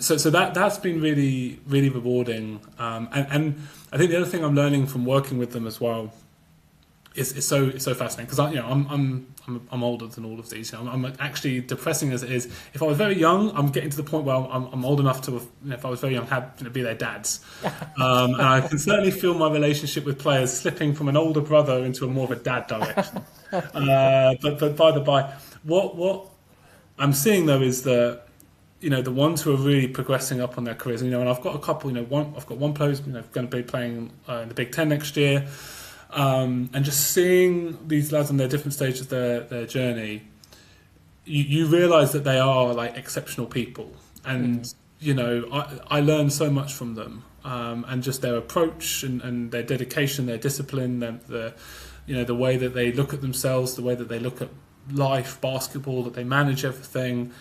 So that's been really, really rewarding, and I think the other thing I'm learning from working with them as well is so fascinating, because I'm older than all of these. I'm actually, depressing as it is, if I was very young, I'm getting to the point where I'm old enough to have, if I was very young, had to be their dads. And I can certainly feel my relationship with players slipping from an older brother into a more of a dad direction. But by the by, what I'm seeing though is that the ones who are really progressing up on their careers, and I've got a couple, I've got one player who's going to be playing in the Big Ten next year. And just seeing these lads on their different stages of their journey, you realise that they are like exceptional people, and I learn so much from them, and just their approach and their dedication, their discipline, the way that they look at themselves, the way that they look at life, basketball, that they manage everything.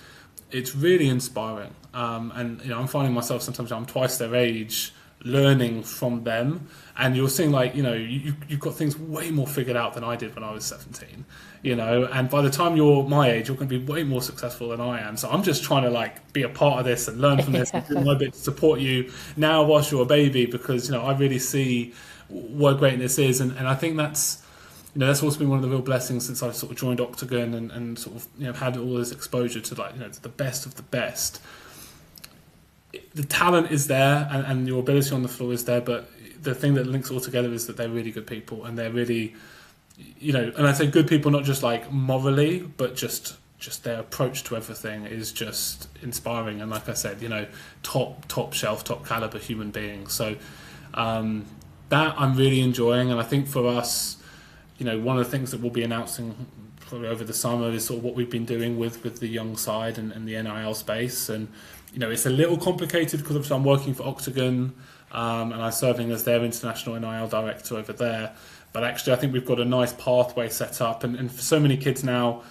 It's really inspiring, and I'm finding myself sometimes I'm twice their age, learning from them, and you're seeing you've got things way more figured out than I did when I was 17, and by the time you're my age, you're going to be way more successful than I am. So I'm just trying to be a part of this and learn from this and do my bit to support you now whilst you're a baby, because I really see what greatness is, and I think that's also been one of the real blessings since I've sort of joined Octagon and sort of had all this exposure to to the best of the best. The talent is there, and your ability on the floor is there, but the thing that links all together is that they're really good people, and they're really, and I say good people not just morally, but just their approach to everything is just inspiring. And like I said, top shelf, top caliber human beings. So that I'm really enjoying, and I think for us, one of the things that we'll be announcing probably over the summer is sort of what we've been doing with the young side and the NIL space. And it's a little complicated because obviously I'm working for Octagon, and I'm serving as their international NIL director over there. But actually, I think we've got a nice pathway set up, and for so many kids now,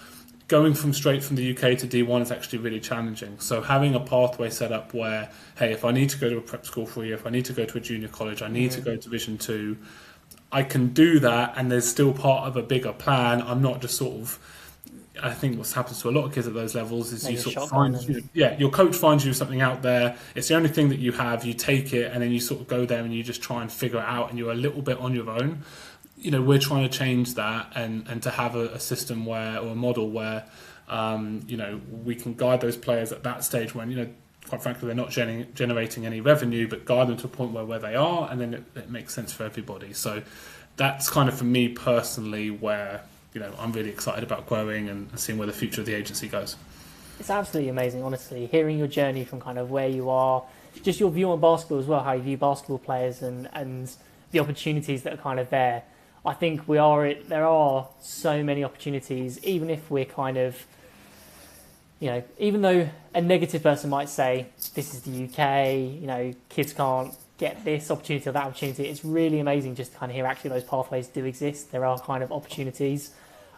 going straight from the UK to D1 is actually really challenging. So having a pathway set up where, hey, if I need to go to a prep school for a year, if I need to go to a junior college, I need to go to Division 2, I can do that, and there's still part of a bigger plan. I'm not just sort of, I think what's happens to a lot of kids at those levels is you sort of find, your coach finds you something out there. It's the only thing that you have. You take it, and then you sort of go there and you just try and figure it out, and you're a little bit on your own. We're trying to change that and to have a system or a model where, we can guide those players at that stage when, quite frankly, they're not generating any revenue, but guide them to a point where they are, and then it makes sense for everybody. So that's kind of, for me personally, where, I'm really excited about growing and seeing where the future of the agency goes. It's absolutely amazing, honestly, hearing your journey from kind of where you are, just your view on basketball as well, how you view basketball players and the opportunities that are kind of there. I think there are so many opportunities, even if we're kind of, even though a negative person might say, this is the UK, kids can't get this opportunity or that opportunity, it's really amazing just to kind of hear actually those pathways do exist. There are kind of opportunities.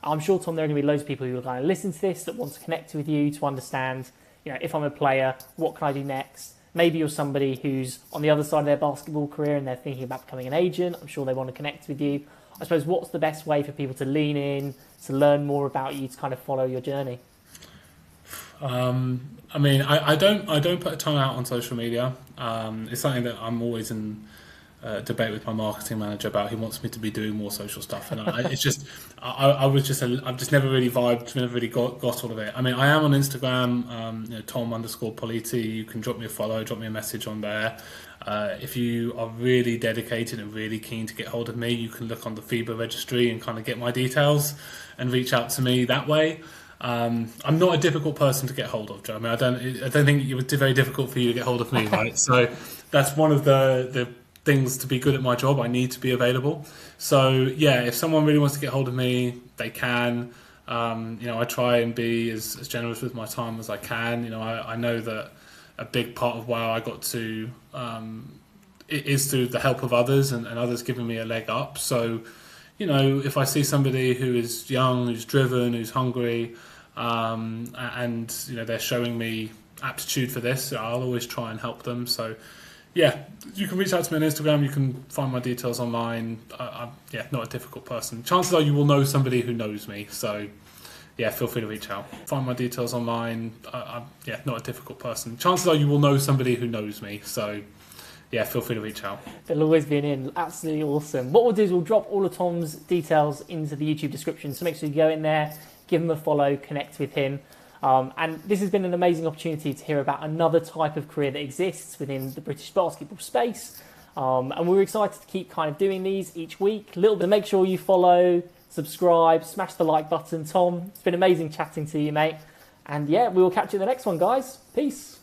I'm sure, Tom, there are going to be loads of people who will kind of listen to this that want to connect with you to understand, if I'm a player, what can I do next? Maybe you're somebody who's on the other side of their basketball career and they're thinking about becoming an agent. I'm sure they want to connect with you. I suppose, what's the best way for people to lean in, to learn more about you, to kind of follow your journey? I don't put a ton out on social media. It's something that I'm always in debate with my marketing manager about. He wants me to be doing more social stuff, and I've just never really vibed, never really got all of it. I am on Instagram, Tom_Politi. You can drop me a follow, drop me a message on there. If you are really dedicated and really keen to get hold of me, you can look on the FIBA registry and kind of get my details and reach out to me that way. I'm not a difficult person to get hold of, Joe. I don't think it would be very difficult for you to get hold of me, right? So that's one of the things to be good at my job. I need to be available. So yeah, if someone really wants to get hold of me, they can. I try and be as generous with my time as I can. I know that a big part of why I got to it is through the help of others and others giving me a leg up. So, if I see somebody who is young, who's driven, who's hungry, and they're showing me aptitude for this, I'll always try and help them. So yeah, you can reach out to me on Instagram. You can find my details online. I'm not a difficult person. Chances are you will know somebody who knows me. So yeah, feel free to reach out. Find my details online. I'm not a difficult person. Chances are you will know somebody who knows me. So yeah, feel free to reach out. There'll always be an in. Absolutely awesome. What we'll do is we'll drop all of Tom's details into the YouTube description. So make sure you go in there, give him a follow, connect with him. And this has been an amazing opportunity to hear about another type of career that exists within the British basketball space. And we're excited to keep kind of doing these each week. A little bit. Make sure you follow, subscribe, smash the like button. Tom, it's been amazing chatting to you, mate. And yeah, we will catch you in the next one, guys. Peace.